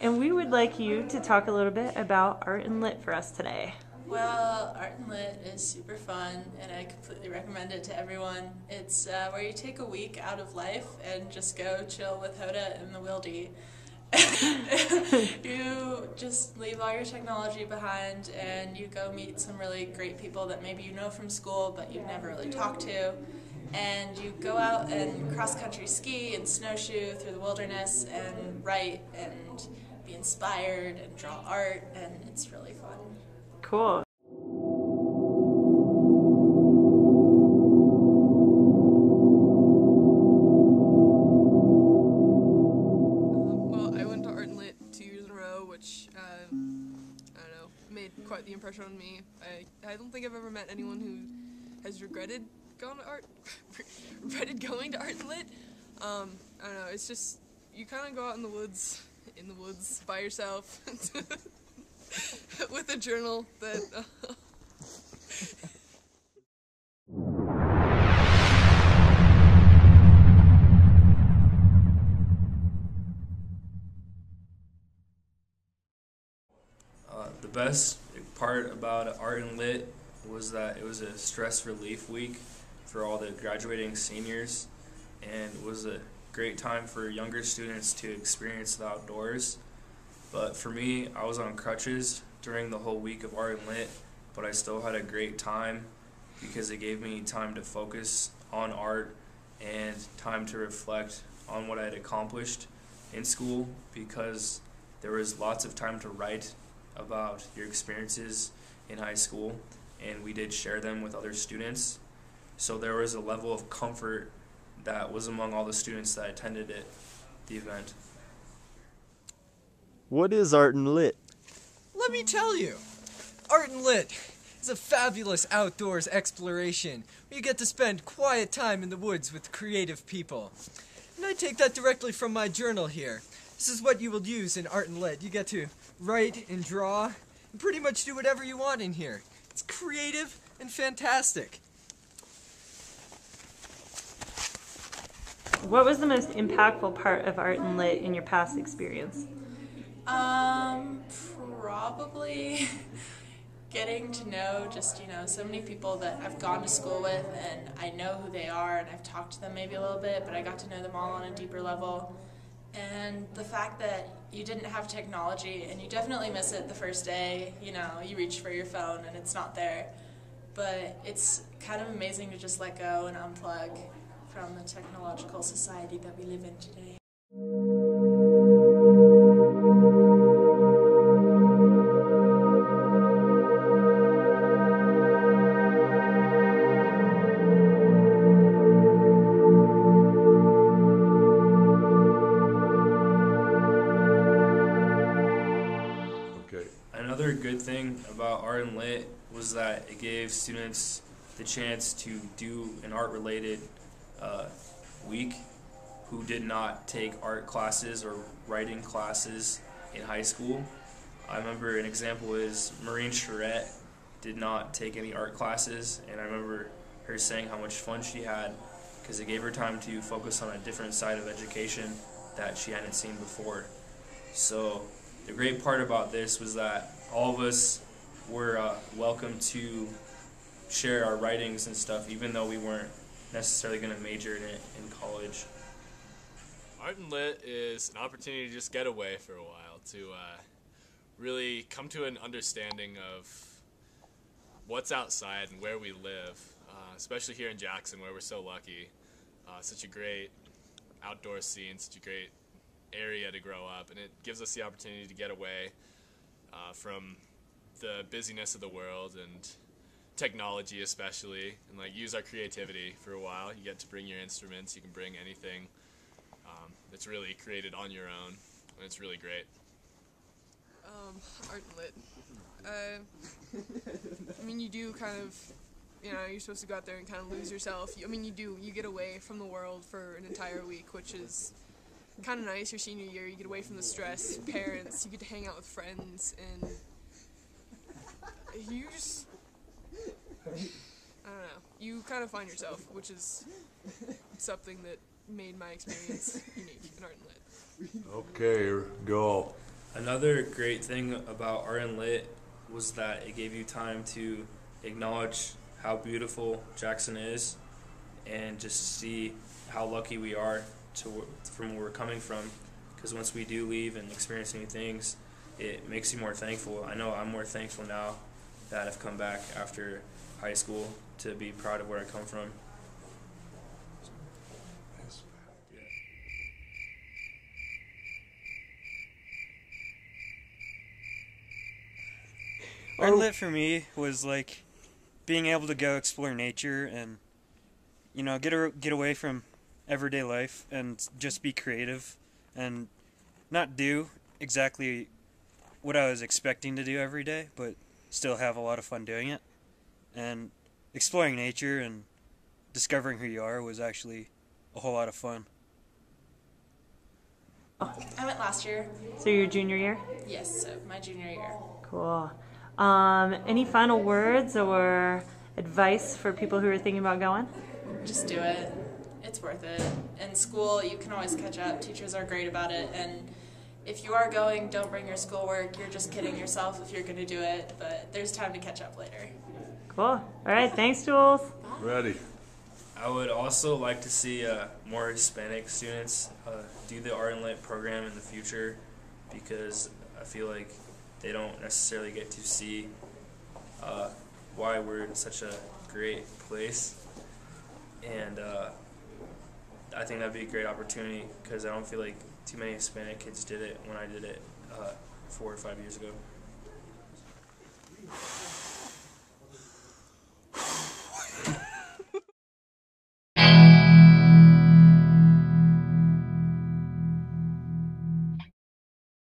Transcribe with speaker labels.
Speaker 1: and we would like you to talk a little bit about Art and Lit for us today.
Speaker 2: Well, Art and Lit is super fun, and I completely recommend it to everyone. It's where you take a week out of life and just go chill with Hoda in the Wildy. You just leave all your technology behind and you go meet some really great people that maybe you know from school but you've never really talked to. And you go out and cross-country ski and snowshoe through the wilderness and write and be inspired and draw art, and it's really fun.
Speaker 1: Cool.
Speaker 3: Well, I went to Art and Lit 2 years in a row, which, I don't know, made quite the impression on me. I don't think I've ever met anyone who has regretted going to Art and Lit. I don't know, it's just, you kind of go out in the woods by yourself with a journal that,
Speaker 4: The best part about Art and Lit was that it was a stress relief week for all the graduating seniors, and it was a great time for younger students to experience the outdoors. But for me, I was on crutches during the whole week of Art and Lit, but I still had a great time because it gave me time to focus on art and time to reflect on what I had accomplished in school, because there was lots of time to write about your experiences in high school, and we did share them with other students. So there was a level of comfort that was among all the students that attended the event.
Speaker 5: What is Art and Lit?
Speaker 6: Let me tell you, Art and Lit is a fabulous outdoors exploration where you get to spend quiet time in the woods with creative people. And I take that directly from my journal here. This is what you will use in Art and Lit. You get to write and draw and pretty much do whatever you want in here. It's creative and fantastic.
Speaker 1: What was the most impactful part of Art and Lit in your past experience?
Speaker 2: Probably getting to know just, so many people that I've gone to school with, and I know who they are, and I've talked to them maybe a little bit, but I got to know them all on a deeper level. And the fact that you didn't have technology, and you definitely miss it the first day, you reach for your phone and it's not there. But it's kind of amazing to just let go and unplug from the technological society that we live in today.
Speaker 4: Another good thing about Art and Lit was that it gave students the chance to do an art-related week who did not take art classes or writing classes in high school. I remember an example is Maureen Charette did not take any art classes, and I remember her saying how much fun she had because it gave her time to focus on a different side of education that she hadn't seen before. So the great part about this was that all of us were welcome to share our writings and stuff, even though we weren't necessarily going to major in it in college.
Speaker 7: Art and Lit is an opportunity to just get away for a while, to really come to an understanding of what's outside and where we live, especially here in Jackson, where we're so lucky. Such a great outdoor scene, such a great area to grow up, and it gives us the opportunity to get away from the busyness of the world and technology especially, and use our creativity for a while. You get to bring your instruments, you can bring anything that's really created on your own, and it's really great.
Speaker 3: Art and Lit. You do kind of, you're supposed to go out there and kind of lose yourself. You get away from the world for an entire week, which is kind of nice. Your senior year, you get away from the stress, parents, you get to hang out with friends, and you just, I don't know, you kind of find yourself, which is something that made my experience unique in Art and Lit.
Speaker 8: Okay, go.
Speaker 4: Another great thing about art and lit was that it gave you time to acknowledge how beautiful Jackson is and just see how lucky we are from where we're coming from. Because once we do leave and experience new things, it makes you more thankful. I know I'm more thankful now that I've come back after high school to be proud of where I come from.
Speaker 5: Art lit for me was like being able to go explore nature and get away from everyday life and just be creative and not do exactly what I was expecting to do every day, but still have a lot of fun doing it. And exploring nature and discovering who you are was actually a whole lot of fun.
Speaker 2: I went last year.
Speaker 1: So your junior year?
Speaker 2: Yes, so my junior year.
Speaker 1: Cool. Any final words or advice for people who are thinking about going?
Speaker 2: Just do it. It's worth it. In school, you can always catch up. Teachers are great about it. And if you are going, don't bring your schoolwork. You're just kidding yourself if you're going to do it. But there's time to catch up later.
Speaker 1: Cool. All right. Thanks, Jules.
Speaker 8: Ready.
Speaker 4: I would also like to see more Hispanic students do the Art and Lit program in the future, because I feel like they don't necessarily get to see why we're in such a great place. And I think that'd be a great opportunity, because I don't feel like too many Hispanic kids did it when I did it 4 or 5 years ago.